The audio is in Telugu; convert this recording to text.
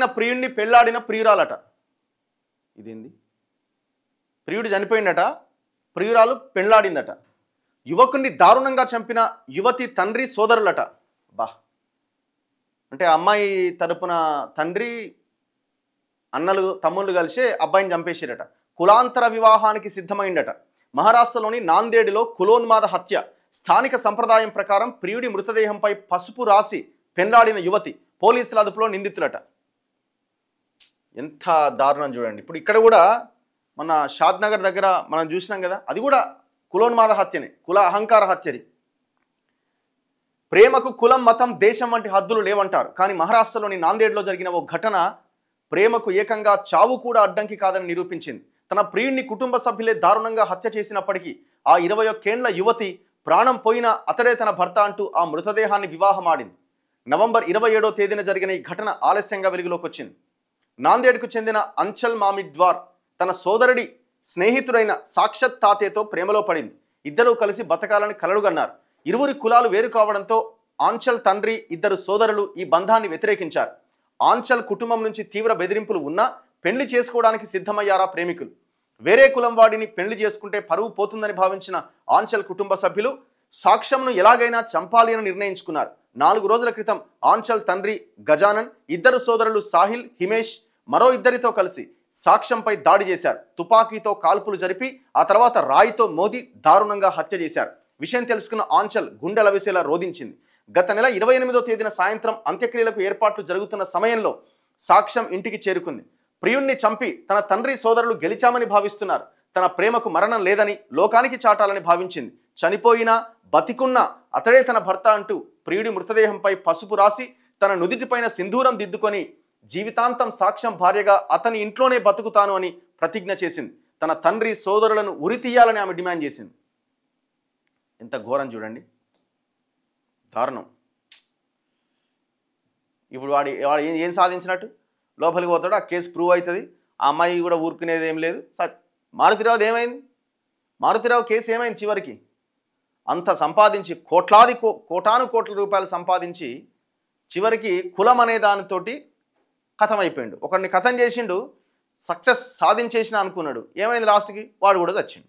చనిపోయిన ప్రియుడిని పెళ్లాడిన ప్రియురాలట. ఇదేంది? ప్రియుడు చనిపోయిందట, ప్రియురాలు పెళ్లాడిందట. యువకుడిని దారుణంగా చంపిన యువతి తండ్రి సోదరులట. బా, అంటే అమ్మాయి తరపున తండ్రి అన్నలు తమ్ముళ్ళు కలిసి అబ్బాయిని చంపేసిరట. కులాంతర వివాహానికి సిద్ధమైందట. మహారాష్ట్రలోని నాందేడ్లో కులోన్మాద హత్య. స్థానిక సంప్రదాయం ప్రకారం ప్రియుడి మృతదేహంపై పసుపు రాసి పెళ్లాడిన యువతి పోలీసుల అదుపులో నిందితులట. ఎంత దారుణం చూడండి. ఇప్పుడు ఇక్కడ కూడా మన షాద్ నగర్ దగ్గర మనం చూసినాం కదా, అది కూడా కులోన్మాద హత్యనే, కుల అహంకార హత్యది. ప్రేమకు కులం, మతం, దేశం వంటి హద్దులు లేవంటారు. కానీ మహారాష్ట్రలోని నాందేడ్లో జరిగిన ఓ ఘటన ప్రేమకు ఏకంగా చావు కూడా అడ్డంకి కాదని నిరూపించింది. తన ప్రియుడిని కుటుంబ సభ్యులే దారుణంగా హత్య చేసినప్పటికీ ఆ 21 ఏళ్ల యువతి ప్రాణం పోయినా అతడే తన భర్త అంటూ ఆ మృతదేహాన్ని వివాహమాడింది. నవంబర్ 27వ తేదీన జరిగిన ఈ ఘటన ఆలస్యంగా వెలుగులోకి వచ్చింది. నాందేడ్కు చెందిన అంచల్ మామిడ్వార్ తన సోదరుడి స్నేహితుడైన సాక్షత్ తాతేతో ప్రేమలో పడింది. ఇద్దరూ కలిసి బతకాలని కలలుగన్నారు. ఇరువురి కులాలు వేరు కావడంతో ఆంచల్ తండ్రి, ఇద్దరు సోదరులు ఈ బంధాన్ని వ్యతిరేకించారు. ఆంచల్ కుటుంబం నుంచి తీవ్ర బెదిరింపులు ఉన్నా పెళ్లి చేసుకోవడానికి సిద్ధమయ్యారా ప్రేమికులు. వేరే కులం వాడిని పెళ్లి చేసుకుంటే పరువు పోతుందని భావించిన ఆంచల్ కుటుంబ సభ్యులు సాక్ష్యంను ఎలాగైనా చంపాలి అని నిర్ణయించుకున్నారు. 4 రోజుల క్రితం ఆంచల్ తండ్రి గజానన్, ఇద్దరు సోదరులు సాహిల్, హిమేష్ మరో ఇద్దరితో కలిసి సాక్ష్యంపై దాడి చేశారు. తుపాకీతో కాల్పులు జరిపి ఆ తర్వాత రాయితో మోది దారుణంగా హత్య చేశారు. విషయం తెలుసుకున్న ఆంచల్ గుండెల విసేలా రోధించింది. గత నెల 28వ తేదీన సాయంత్రం అంత్యక్రియలకు ఏర్పాట్లు జరుగుతున్న సమయంలో సాక్ష్యం ఇంటికి చేరుకుంది. ప్రియుణ్ణి చంపి తన తండ్రి సోదరులు గెలిచామని భావిస్తున్నారు. తన ప్రేమకు మరణం లేదని లోకానికి చాటాలని భావించింది. చనిపోయినా బతికున్నా అతడే తన భర్త అంటూ ప్రియుడి మృతదేహంపై పసుపు రాసి తన నుదిటిపైన సింధూరం దిద్దుకొని జీవితాంతం సాక్ష్యం భార్యగా అతని ఇంట్లోనే బతుకుతాను అని ప్రతిజ్ఞ చేసింది. తన తండ్రి సోదరులను ఉరితీయాలని ఆమె డిమాండ్ చేసింది. ఎంత ఘోరం చూడండి, దారుణం. ఇప్పుడు వాడు ఏం సాధించినట్టు? లోపలికి పోతాడు, ఆ కేసు ప్రూవ్ అవుతుంది, ఆ అమ్మాయి కూడా ఊరుకునేది ఏం లేదు. మారుతిరావుది ఏమైంది? మారుతిరావు కేసు ఏమైంది? చివరికి అంత సంపాదించి కోటాను కోట్ల రూపాయలు సంపాదించి చివరికి కులం అనే దానితోటి కథం అయిపోయిండు. ఒకరిని కథం చేసిండు, సక్సెస్ సాధించేసిన అనుకున్నాడు. ఏమైంది? లాస్ట్కి వాడు కూడా చచ్చిండు.